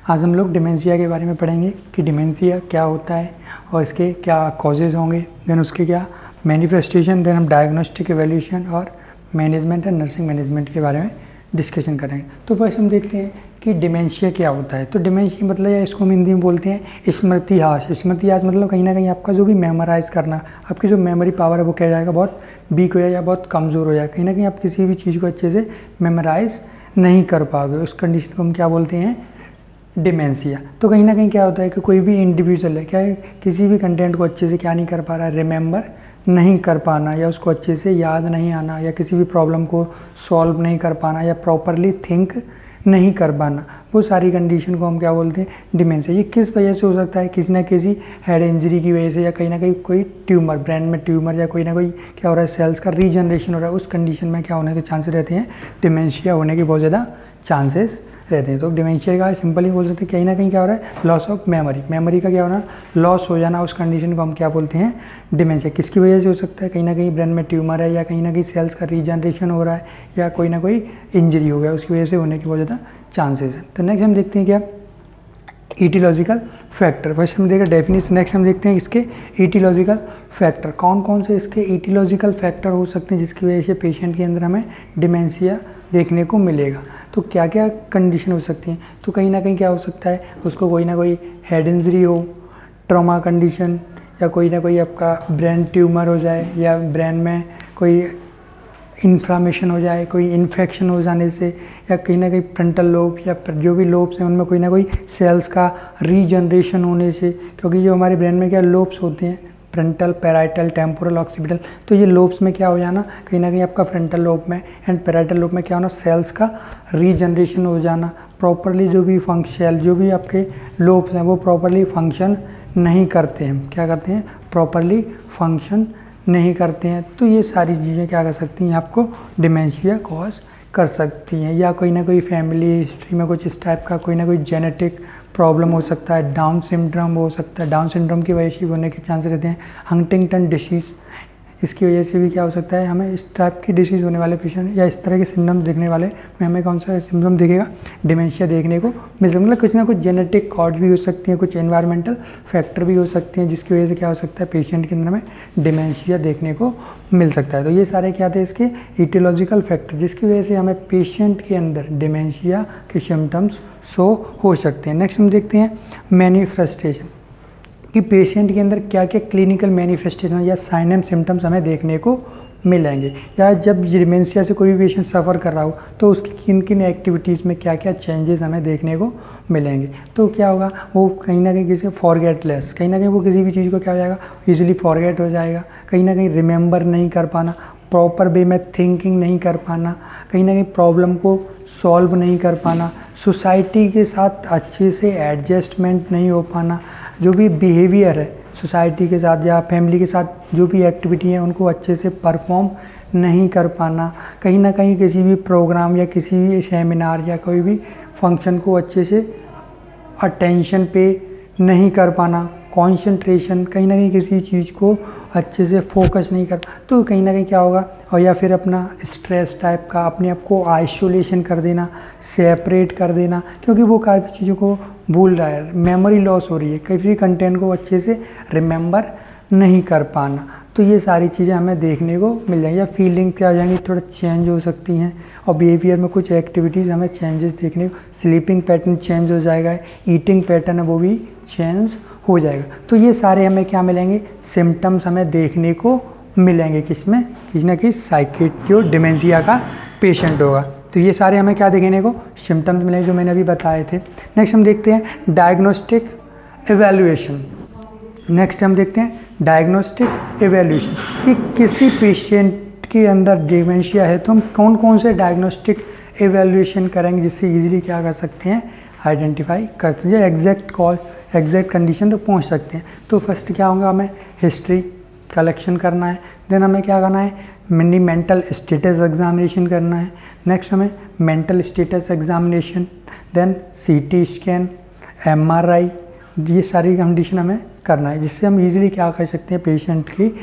आज हम लोग डिमेंशिया के बारे में पढ़ेंगे कि डिमेंशिया क्या होता है और इसके क्या कॉजेज़ होंगे, देन उसके क्या मैनिफेस्टेशन, देन हम डायग्नोस्टिक एवेल्यूशन और मैनेजमेंट एंड नर्सिंग मैनेजमेंट के बारे में डिस्कशन करेंगे। तो फर्स्ट हम देखते हैं कि डिमेंशिया क्या होता है। तो डिमेंशिया मतलब या इसको हम हिंदी में बोलते हैं स्मृतिहास। स्मृतिहास मतलब कहीं ना कहीं आपका जो भी मेमोराइज़ करना, आपकी जो मेमोरी पावर है वो क्या जाएगा, बहुत वीक हो जाएगा या बहुत कमज़ोर हो जाएगा। कहीं ना कहीं आप किसी भी चीज़ को अच्छे से मेमोराइज़ नहीं कर पाओगे, उस कंडीशन को हम क्या बोलते हैं, डिमेंशिया। तो कहीं ना कहीं क्या होता है कि कोई भी इंडिविजुअल है क्या है, किसी भी कंटेंट को अच्छे से क्या नहीं कर पा रहा है, रिमेंबर नहीं कर पाना या उसको अच्छे से याद नहीं आना या किसी भी प्रॉब्लम को सॉल्व नहीं कर पाना या प्रॉपरली थिंक नहीं कर पाना, वो सारी कंडीशन को हम क्या बोलते हैं, डिमेंशिया। ये किस वजह से हो सकता है, किसी ना किसी हेड इंजरी की वजह से या कहीं ना कहीं कोई ट्यूमर, ब्रेन में ट्यूमर या कोई ना कोई क्या हो रहा है, सेल्स का रीजनरेशन हो रहा है, उस कंडीशन में क्या होने के चांसेस रहते हैं, डिमेंशिया होने के बहुत ज़्यादा चांसेस रहते हैं। तो डिमेंशिया का सिंपली बोल सकते हैं कहीं ना कहीं क्या हो रहा है, लॉस ऑफ मेमोरी, मेमोरी का क्या हो रहा है, लॉस हो जाना, उस कंडीशन को हम क्या बोलते हैं, डिमेंशिया। किसकी वजह से हो सकता है, कहीं ना कहीं ब्रेन में ट्यूमर है या कहीं ना कहीं सेल्स का रीजनरेशन हो रहा है या कोई ना कोई इंजरी हो गया, उसकी वजह से होने की बहुत ज़्यादा चांसेस हैं। तो नेक्स्ट हम देखते हैं क्या, ईटियोलॉजिकल फैक्टर। फर्स्ट हम देखें डेफिनेशन, नेक्स्ट हम देखते हैं इसके ईटियोलॉजिकल फैक्टर, कौन कौन से इसके ईटियोलॉजिकल फैक्टर हो सकते हैं जिसकी वजह से पेशेंट के अंदर हमें डिमेंशिया देखने को मिलेगा। तो क्या क्या कंडीशन हो सकती हैं, तो कहीं ना कहीं क्या हो सकता है, उसको कोई ना कोई हेड इंजरी हो, ट्रॉमा कंडीशन, या कोई ना कोई आपका ब्रेन ट्यूमर हो जाए या ब्रेन में कोई इन्फ्लामेशन हो जाए, कोई इन्फेक्शन हो जाने से, या कहीं ना कहीं फ्रंटल लोब या जो भी लोब्स हैं उनमें कोई ना कोई सेल्स का रीजनरेशन होने से, क्योंकि जो हमारे ब्रेन में क्या लोब्स होते हैं, फ्रंटल, पैराइटल, टेम्पोरल, ऑक्सीपिटल, तो ये लोब्स में क्या हो जाना, कहीं ना कहीं आपका फ्रंटल लोब में एंड पैराइटल लोब में क्या होना, सेल्स का रीजनरेशन हो जाना, प्रॉपरली जो भी फंक्शन, जो भी आपके लोब्स हैं वो प्रॉपरली फंक्शन नहीं करते हैं, क्या करते हैं, प्रॉपरली फंक्शन नहीं करते हैं। तो ये सारी चीज़ें क्या कर सकती हैं, आपको डिमेंशिया कॉज कर सकती हैं। या कोई ना कोई फैमिली हिस्ट्री में कुछ इस टाइप का कोई ना कोई जेनेटिक प्रॉब्लम हो सकता है, डाउन सिंड्रोम हो सकता है, डाउन सिंड्रोम की वजह से होने के चांसेस रहते हैं, हंटिंगटन डिसीज़, इसकी वजह से भी क्या हो सकता है, हमें इस टाइप की डिसीज़ होने वाले पेशेंट या इस तरह के सिम्टम्स देखने वाले में हमें कौन सा सिम्टम दिखेगा, डिमेंशिया देखने को मिल सकता है। मतलब कुछ ना कुछ जेनेटिक कॉज भी हो सकती हैं, कुछ एनवायरमेंटल फैक्टर भी हो सकते हैं जिसकी वजह से क्या हो सकता है, पेशेंट के अंदर में डिमेंशिया देखने को मिल सकता है। तो ये सारे क्या थे इसके ईटियोलॉजिकल फैक्टर जिसकी वजह से हमें पेशेंट के अंदर डिमेंशिया के सिम्टम्स शो हो सकते हैं। नेक्स्ट हम देखते हैं मैनिफेस्टेशन, कि पेशेंट के अंदर क्या क्या क्लिनिकल मैनिफेस्टेशन या साइन एंड सिम्टम्स हमें देखने को मिलेंगे, या जब डिमेंशिया से कोई भी पेशेंट सफ़र कर रहा हो तो उसकी किन किन एक्टिविटीज़ में क्या क्या चेंजेस हमें देखने को मिलेंगे। तो क्या होगा, वो कहीं ना कहीं किसी फॉरगेटलेस, कहीं ना कहीं वो किसी भी चीज़ को क्या हो जाएगा, ईजिली फॉरगेट हो जाएगा, कहीं ना कहीं रिमेंबर नहीं कर पाना, प्रॉपर वे में थिंकिंग नहीं कर पाना, कहीं ना कहीं प्रॉब्लम को सॉल्व नहीं कर पाना, सोसाइटी के साथ अच्छे से एडजस्टमेंट नहीं हो पाना, जो भी बिहेवियर है सोसाइटी के साथ या फैमिली के साथ जो भी एक्टिविटी है उनको अच्छे से परफॉर्म नहीं कर पाना, कहीं ना कहीं किसी भी प्रोग्राम या किसी भी सेमिनार या कोई भी फंक्शन को अच्छे से अटेंशन पे नहीं कर पाना, कंसंट्रेशन, कहीं ना कहीं किसी चीज़ को अच्छे से फोकस नहीं कर, तो कहीं ना कहीं क्या होगा, और या फिर अपना स्ट्रेस टाइप का अपने आप को आइसोलेशन कर देना, सेपरेट कर देना, क्योंकि वो काफ़ी चीज़ों को भूल रहा है, मेमोरी लॉस हो रही है, किसी कंटेंट को अच्छे से रिमेंबर नहीं कर पाना। तो ये सारी चीज़ें हमें देखने को मिल जाएंगी, या फीलिंग क्या हो जाएंगी, थोड़ा चेंज हो सकती हैं, और बिहेवियर में कुछ एक्टिविटीज़ हमें चेंजेस देखने को, स्लीपिंग पैटर्न चेंज हो जाएगा, ईटिंग पैटर्न है वो भी चेंज हो जाएगा। तो ये सारे हमें क्या मिलेंगे, सिम्टम्स हमें देखने को मिलेंगे, किसमें, किसी न किसी साइकियाट्रिस्ट जो डिमेंशिया का पेशेंट होगा। तो ये सारे हमें क्या देखने को सिम्टम्स मिलेंगे जो मैंने अभी बताए थे। नेक्स्ट हम देखते हैं डायग्नोस्टिक एवेल्यूएशन। नेक्स्ट हम देखते हैं डायग्नोस्टिक एवेल्यूएशन, कि किसी पेशेंट के अंदर डिमेंशिया है तो हम कौन कौन से डायग्नोस्टिक एवेल्यूएशन करेंगे जिससे इजीली क्या कर सकते हैं, आइडेंटिफाई कर सकते हैं, एग्जैक्ट कॉज, एग्जैक्ट कंडीशन तक पहुंच सकते हैं। तो फर्स्ट क्या होगा, हमें हिस्ट्री कलेक्शन करना है, देन हमें क्या करना है, मिनी मेंटल स्टेटस एग्जामिनेशन करना है, नेक्स्ट हमें mental status examination, then CT scan, MRI, ये सारी कंडीशन हमें करना है जिससे हम इजीली क्या कर सकते हैं, पेशेंट की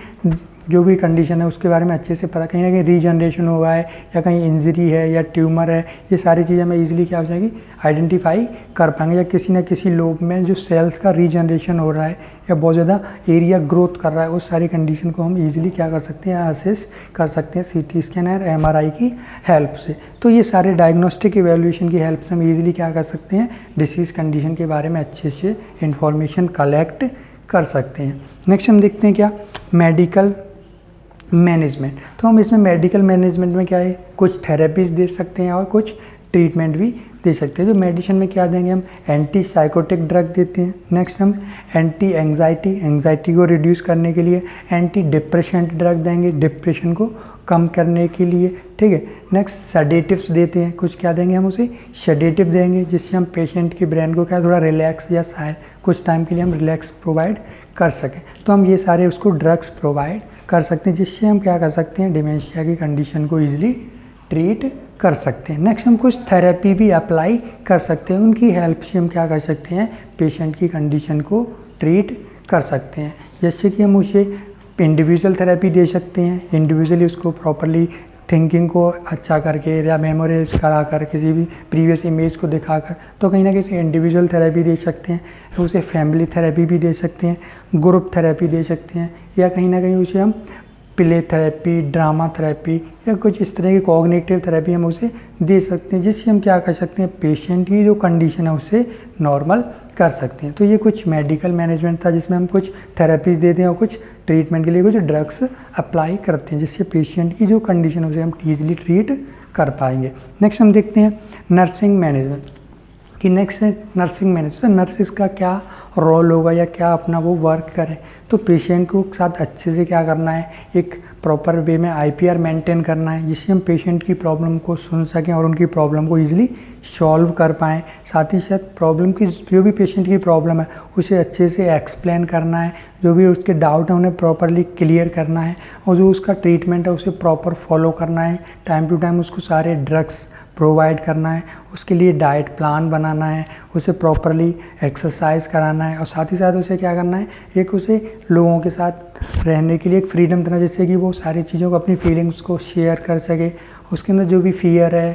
जो भी कंडीशन है उसके बारे में अच्छे से पता, कहीं ना कहीं रीजनरेशन हुआ है या कहीं इंजरी है या ट्यूमर है, ये सारी चीज़ें हमें ईजिली क्या हो जाएगी आइडेंटिफाई कर पाएंगे। या किसी न किसी लोब में जो सेल्स का रीजनरेशन हो रहा है या बहुत ज़्यादा एरिया ग्रोथ कर रहा है, उस सारी कंडीशन को हम ईजिली क्या कर सकते हैं असेस कर सकते हैं CT स्कैन और MRI की हेल्प से। तो ये सारे डायग्नोस्टिक इवैल्यूएशन की हेल्प से हम ईजिली क्या कर सकते हैं डिसीज़ कंडीशन के बारे में अच्छे से इंफॉर्मेशन कलेक्ट कर सकते हैं। नेक्स्ट हम देखते हैं क्या मेडिकल मैनेजमेंट। तो हम इसमें मेडिकल मैनेजमेंट में क्या है कुछ थेरेपीज दे सकते हैं और कुछ ट्रीटमेंट भी दे सकते हैं। जो मेडिसिन में क्या देंगे हम एंटी साइकोटिक ड्रग देते हैं। नेक्स्ट हम एंटी एंग्जाइटी को रिड्यूस करने के लिए एंटी डिप्रेशन ड्रग देंगे, डिप्रेशन को कम करने के लिए, ठीक है। नेक्स्ट सेडेटिव्स देते हैं, कुछ क्या देंगे हम उसे सेडेटिव देंगे जिससे हम पेशेंट की ब्रेन को क्या थोड़ा रिलैक्स या कुछ टाइम के लिए हम रिलैक्स प्रोवाइड कर सकें। तो हम ये सारे उसको ड्रग्स प्रोवाइड कर सकते हैं जिससे हम क्या कर सकते हैं डिमेंशिया की कंडीशन को ईजिली ट्रीट कर सकते हैं। नेक्स्ट हम कुछ थेरेपी भी अप्लाई कर सकते हैं, उनकी हेल्प से हम क्या कर सकते हैं पेशेंट की कंडीशन को ट्रीट कर सकते हैं। जैसे कि हम उसे इंडिविजुअल थेरेपी दे सकते हैं, इंडिविजुअली उसको प्रॉपरली थिंकिंग को अच्छा करके या मेमोराइज करा कर किसी भी प्रीवियस इमेज को दिखाकर, तो कहीं ना कहीं इंडिविजुअल थेरेपी दे सकते हैं। उसे फैमिली थेरेपी भी दे सकते हैं, ग्रुप थेरेपी दे सकते हैं, या कहीं ना कहीं उसे हम प्ले थेरेपी, ड्रामा थेरेपी या कुछ इस तरह की कॉग्निटिव थेरेपी हम उसे दे सकते हैं जिससे हम क्या कर सकते हैं पेशेंट की जो कंडीशन है उसे नॉर्मल कर सकते हैं। तो ये कुछ मेडिकल मैनेजमेंट था जिसमें हम कुछ थेरेपीज देते हैं और कुछ ट्रीटमेंट के लिए कुछ ड्रग्स अप्लाई करते हैं जिससे पेशेंट की जो कंडीशन है उसे हम ईजिली ट्रीट कर पाएंगे। नेक्स्ट हम देखते हैं नर्सिंग मैनेजमेंट कि नेक्स्ट नर्सिंग मैनेजमेंट नर्सिस का क्या रोल होगा या क्या अपना वो वर्क करें। तो पेशेंट को साथ अच्छे से क्या करना है एक प्रॉपर वे में IPR मेंटेन करना है जिससे हम पेशेंट की प्रॉब्लम को सुन सकें और उनकी प्रॉब्लम को ईजिली सॉल्व कर पाएँ। साथ ही साथ प्रॉब्लम की जो भी पेशेंट की प्रॉब्लम है उसे अच्छे से एक्सप्लेन करना है, जो भी उसके डाउट है उन्हें प्रॉपरली क्लियर करना है और जो उसका ट्रीटमेंट है उसे प्रॉपर फॉलो करना है। टाइम टू टाइम उसको सारे ड्रग्स प्रोवाइड करना है, उसके लिए डाइट प्लान बनाना है, उसे प्रॉपरली एक्सरसाइज कराना है और साथ ही साथ उसे क्या करना है एक उसे लोगों के साथ रहने के लिए एक फ्रीडम देना जिससे कि वो सारी चीज़ों को अपनी फीलिंग्स को शेयर कर सके। उसके अंदर जो भी फियर है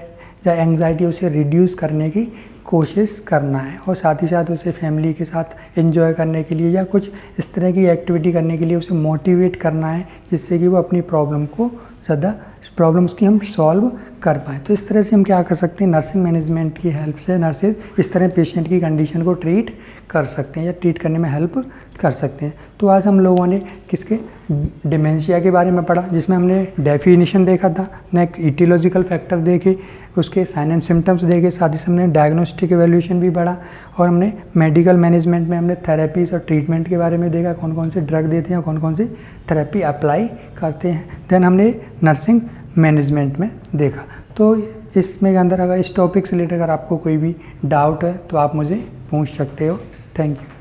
या एंग्जाइटी उसे रिड्यूस करने की कोशिश करना है और साथ ही साथ उसे फैमिली के साथ एंजॉय करने के लिए या कुछ इस तरह की एक्टिविटी करने के लिए उसे मोटिवेट करना है जिससे कि वो अपनी प्रॉब्लम को ज़्यादा प्रॉब्लम्स की हम सॉल्व कर पाएँ। तो इस तरह से हम क्या कर सकते हैं नर्सिंग मैनेजमेंट की हेल्प से नर्सेज इस तरह पेशेंट की कंडीशन को ट्रीट कर सकते हैं या ट्रीट करने में हेल्प कर सकते हैं। तो आज हम लोगों ने किसके डिमेंशिया के बारे में पढ़ा जिसमें हमने डेफिनेशन देखा था, नेक्स्ट इटियोलॉजिकल फैक्टर देखे, उसके साइन एंड सिम्टम्स देखे, साथ ही हमने डायग्नोस्टिक एवेल्यूशन भी पढ़ा और हमने मेडिकल मैनेजमेंट में हमने थेरेपीज और ट्रीटमेंट के बारे में देखा कौन कौन से ड्रग देते हैं और कौन कौन सी थेरेपी अप्लाई करते हैं। देन हमने नर्सिंग मैनेजमेंट में देखा। तो इसमें अंदर अगर इस टॉपिक से रिलेटेड अगर आपको कोई भी डाउट है तो आप मुझे पूछ सकते हो। Thank you.